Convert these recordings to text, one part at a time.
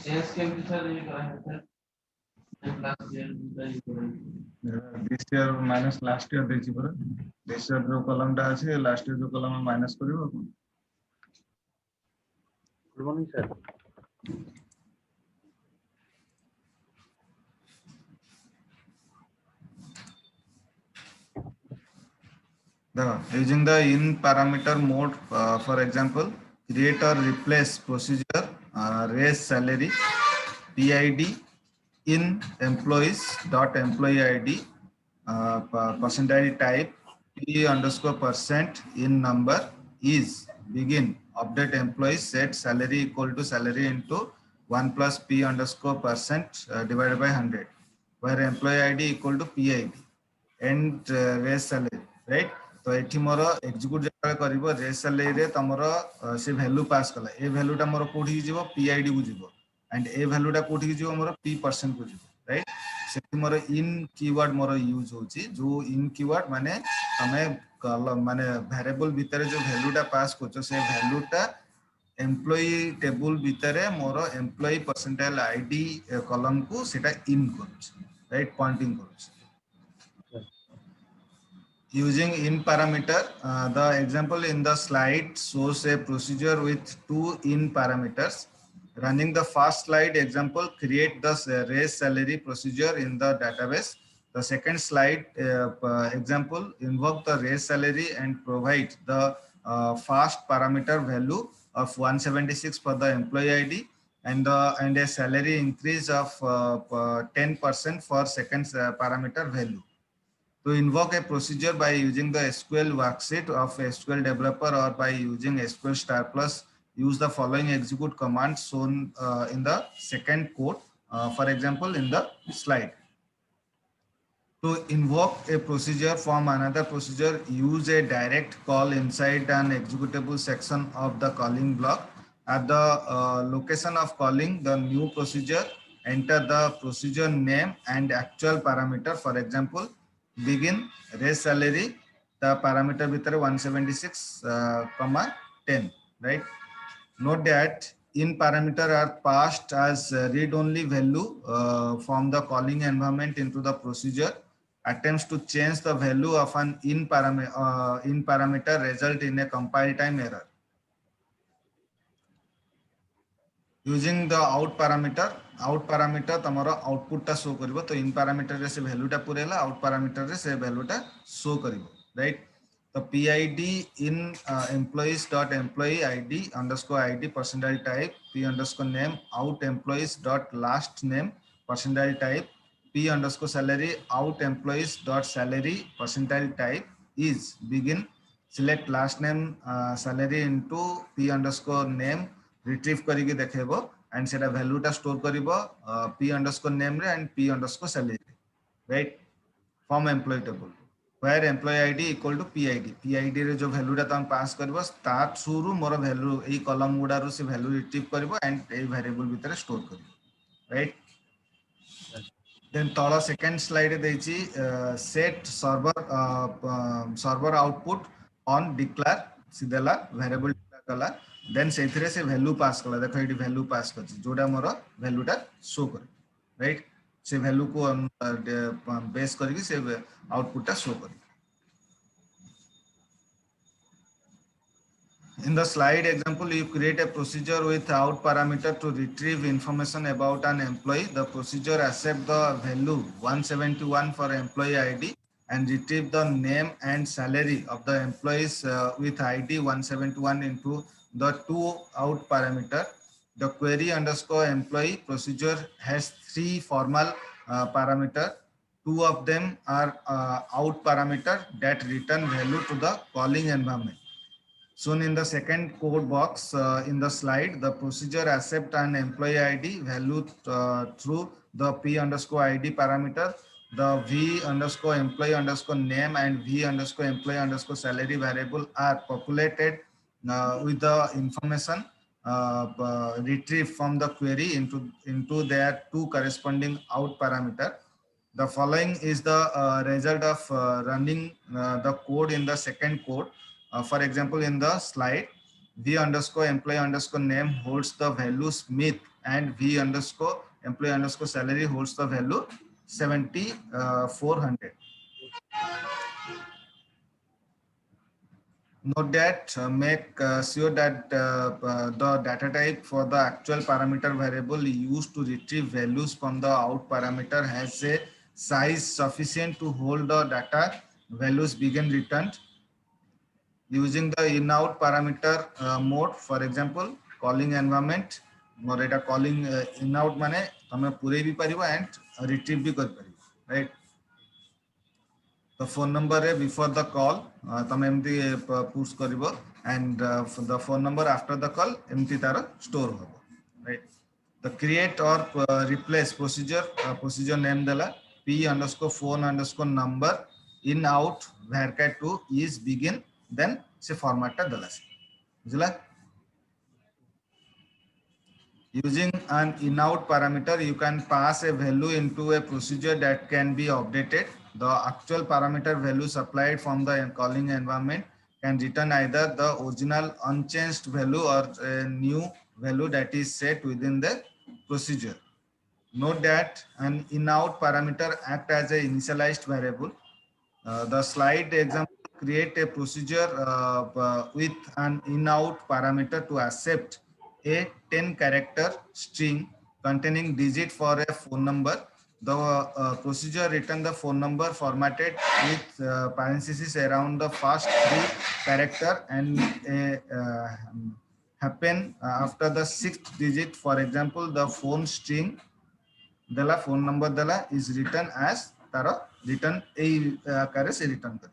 Change केमती sir ये करा है सर लास्ट ईयर ये करा this year minus last year देछि पर this year जो कॉलम टा अछि लास्ट ईयर जो कॉलम माइनस करिवो good morning sir using the in parameter mode for example create or replace procedure raise salary PID in employees dot employee ID percentile type P underscore percent in number is begin update employees set salary equal to salary into 1 plus P underscore percent divided by 100 where employee ID equal to PID and raise salary right तो एठी मोर execute जका करबो race salary रे तमरो से value पास कला ए वैल्यूटा मोर कोठी जीवो PID को जीवो एंड ए वैल्यूटा कोठी जीवो मोर p परसेंट को जीवो राइट से मोर इन कीवर्ड मोर यूज होची जो इन कीवर्ड माने तमे माने वेरिएबल भीतर जो वैल्यूटा पास करछो से वैल्यूटा एम्प्लॉई टेबल भीतर मोर एम्प्लॉई परसेंटाइल आईडी कॉलम को सेटा इन करछ राइट पॉइंटिंग करछ using in parameter the example in the slide shows a procedure with two in parameters running the first slide example create the raise salary procedure in the database the second slide example invoke the raise salary and provide the first parameter value of 176 for the employee id and a salary increase of 10% for second parameter value. To invoke a procedure by using the SQL worksheet of SQL developer or by using SQL star plus, use the following execute commands shown in the second code, for example, in the slide. To invoke a procedure from another procedure, use a direct call inside an executable section of the calling block. At the location of calling the new procedure, enter the procedure name and actual parameter. For example, begin raise salary the parameter bhitar 176 10 right note that in parameter are passed as read only value from the calling environment into the procedure attempts to change the value of an in parameter result in a compile time error using the out parameter तमरो output टा show करिवो तो in parameter रे से value टा पुरेला out parameter रे से value टा शो करिवो राइट तो PID in employees dot employee ID underscore ID percentile type P underscore name out employees dot last name percentile type P underscore salary out employees dot salary percentile type is begin select last name salary into P underscore name retrieve करिके देखेबो and सेटा value टा store करिवो p underscore name रे and p underscore salary write from employee table where employee ID equal to pid रे जो value टा तम पास करबो ता थ्रू रु मोर वैल्यू एई कॉलम गुडा रु से वैल्यू रिट्रीव करबो एंड एई वेरिएबल भीतर स्टोर करबो राइट देन तळ सेकंड स्लाइड देछि set server output on declare सिदेला वेरिएबल डिक्लेयर कला देन सेथिरे से वैल्यू पास कला देखो एटी वैल्यू पास करछि जोडा मोर वैल्यूटा शो करे राइट से वैल्यू को बेस करके से आउटपुट टा शो करे in the slide example you create a procedure with out parameter to retrieve information about an employee the procedure accept the value 171 for employee id and retrieve the name and salary of the employees with id 171 into the two out parameter the query underscore employee procedure has three formal parameter two of them are out parameter that return value to the calling environment shown in the second code box in the slide the procedure accept an employee id value through the p underscore id parameter the v underscore employee underscore name and v underscore employee underscore salary variable are populated with the information retrieved from the query into their two corresponding out parameter the following is the result of running the code in the second code for example in the slide v underscore employee underscore name holds the value Smith and v underscore employee underscore salary holds the value 7400. Note that make sure that the data type for the actual parameter variable used to retrieve values from the out parameter has a size sufficient to hold the data values begin returned using the in out parameter mode. For example, calling environment or data calling in out माने तमे पूरे भी परिबो and retrieve भी कर परिबो, right? The phone number before the call तमे एमती push करिवो and the phone number after the call एमती तार store होबो, right? The create or replace procedure name देला p underscore phone underscore number in out varchar 2 is begin then से format टा देला से बुझला. Using an in-out parameter, you can pass a value into a procedure that can be updated. The actual parameter value supplied from the calling environment can return either the original unchanged value or a new value that is set within the procedure. Note that an in-out parameter acts as an initialized variable. The slide example create a procedure with an in-out parameter to accept a 10-character string containing digit for a phone number. The procedure return the phone number formatted with parentheses around the first 3 character and happen after the 6th digit. For example, the phone string देला phone number देला is written as Tara return a आकार से return करें.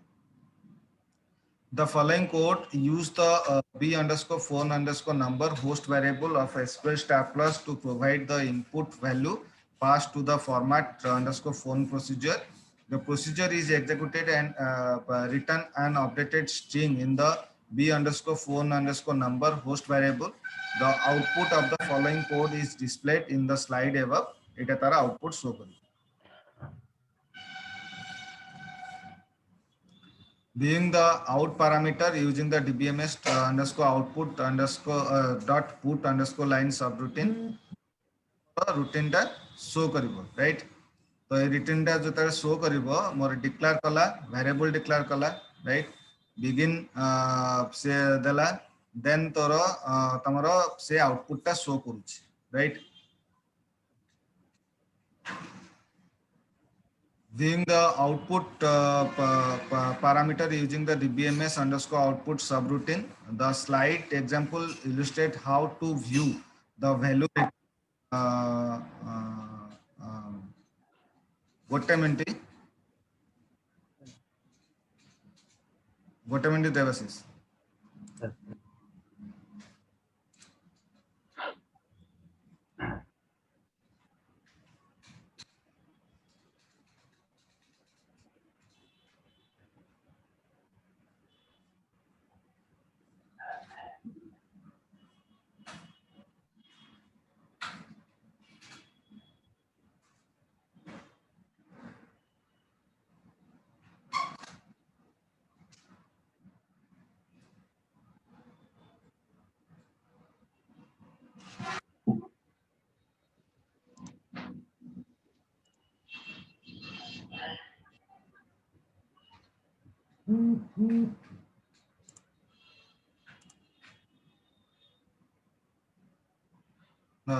The following code use the b underscore phone underscore number host variable of SQL Star Plus to provide the input value passed to the format underscore phone procedure. The procedure is executed and return an updated string in the b underscore phone underscore number host variable. The output of the following code is displayed in the slide above. এটা তারা output show করে. Being the out parameter using the dbms underscore output underscore dot put underscore line subroutine routine टा show करिवो, right? तो ये routine टा जो तारा show करिवो मोर declare कला variable declare कला, right? begin से देला then तोरो तमरो से output टा show करूची, right? Viewing the output parameter using the dbms underscore output subroutine, the slide example illustrate how to view the value. What time entry? What time entry devices?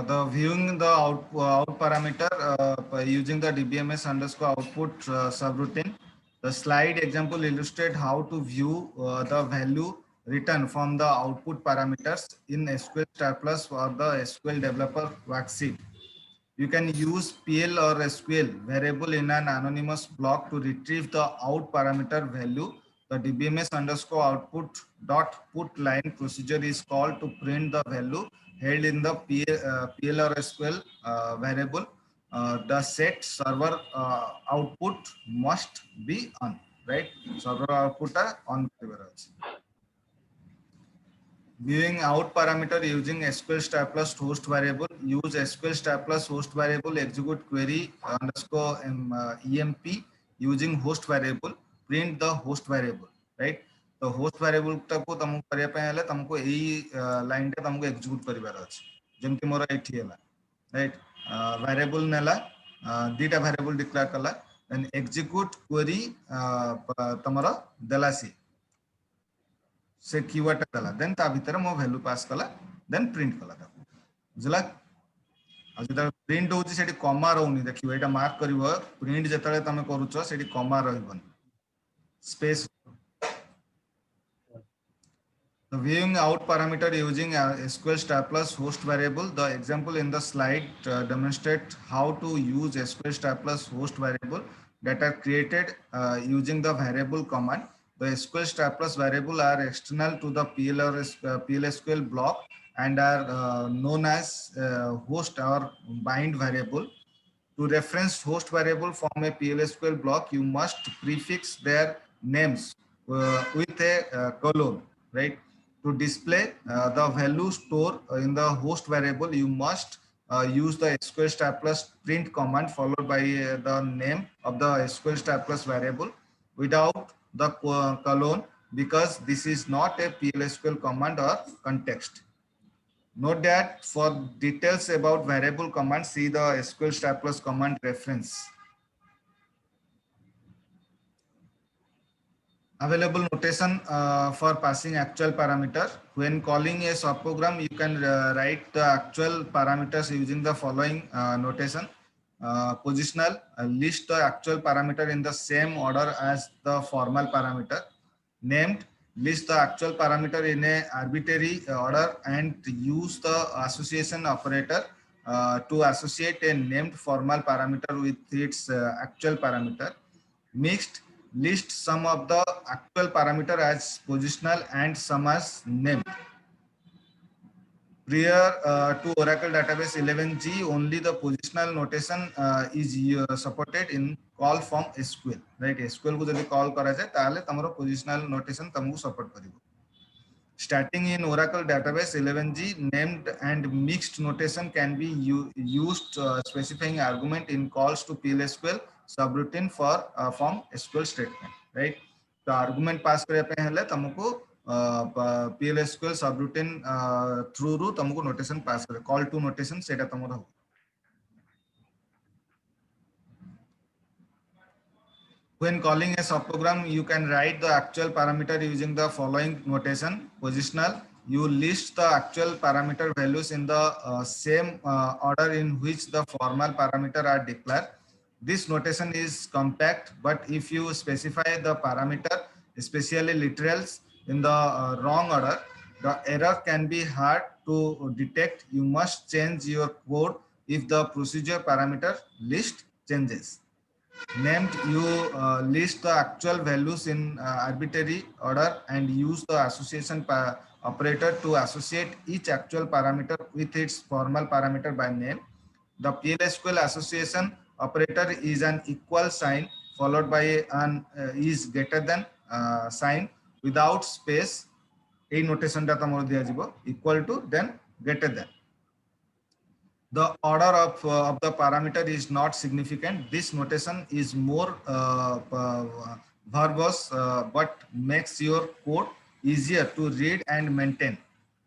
The viewing the out parameter using the dbms underscore output subroutine. The slide example illustrate how to view the value written from the output parameters in SQL Star Plus or the SQL Developer Worksheet. You can use PL or SQL variable in an anonymous block to retrieve the out parameter value. The dbms underscore output dot put line procedure is called to print the value held in the PL or SQL variable. The set server output must be on, right? Server output on. Viewing out parameter using SQL Star Plus host variable. Use SQL Star Plus host variable execute query underscore emp using host variable. Print the host variable, right? तो host variable को तुमको करिया पे हेले तुमको यही line टे तुमको execute करिवार अछि जेमति मोर एठी हैला राइट वेरिएबल नेला दीटा वेरिएबल डिक्लेयर कला देन एग्जीक्यूट क्वेरी तमरो देला से कीवर्ड देला देन ता भीतर मो वैल्यू पास कला देन प्रिंट कला बुझला आ जदा प्रिंट होची सेठी कॉमा रहउनी देखिबो एटा मार्क करिवो प्रिंट जतले तमे करूछो सेठी कॉमा रहइबन space. The viewing out parameter using SQL Star Plus host variable. The example in the slide demonstrate how to use SQL Star Plus host variable that are created using the variable command. The SQL Star Plus variable are external to the PLSQL block and are known as host or bind variable. To reference host variable from a PLSQL block, you must prefix their names with a colon, right? To display the value stored in the host variable, you must use the SQL Star Plus print command followed by the name of the SQL Star Plus variable without the colon, because this is not a PLSQL command or context. Note that for details about variable commands, see the SQL Star Plus command reference. Available notation for passing actual parameter. When calling a subprogram, you can write the actual parameters using the following notation. Positional, list the actual parameter in the same order as the formal parameter. Named, list the actual parameter in a arbitrary order and use the association operator to associate a named formal parameter with its actual parameter. Mixed, list some of the actual parameter as positional and some as named. Prior to Oracle Database 11g, only the positional notation is supported in call from SQL. Right? SQL को जब call करा जाए, ताले तमरो positional notation तमको support करेगा. Starting in Oracle Database 11g, named and mixed notation can be used specifying argument in calls to PLSQL subroutine for from SQL statement. Right? तो argument pass करे पे हले तमको PLSQL subroutine through रू तमको notation pass करे call to notation सेटा तमरो हो. When calling a subprogram, you can write the actual parameter using the following notation. Positional, you list the actual parameter values in the same order in which the formal parameter are declared. This notation is compact, but if you specify the parameter, especially literals, in the wrong order, the error can be hard to detect. You must change your code if the procedure parameter list changes. Named, you list the actual values in arbitrary order and use the association operator to associate each actual parameter with its formal parameter by name. The PLSQL association operator is an equal sign followed by an is greater than sign without space. A notation data equal to then greater than. The order of the parameter is not significant. This notation is more verbose, but makes your code easier to read and maintain.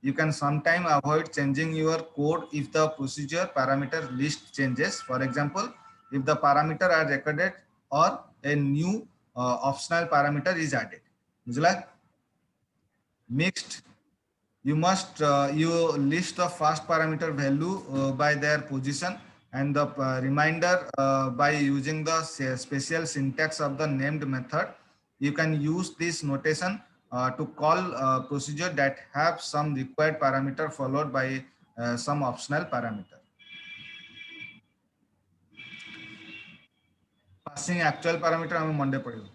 You can sometimes avoid changing your code if the procedure parameter list changes. For example, if the parameter are recorded or a new optional parameter is added. Mixed, you must you list the first parameter value by their position and the reminder by using the special syntax of the named method. You can use this notation to call procedure that have some required parameter followed by some optional parameter. Passing actual parameter हम Monday पढ़ेंगे.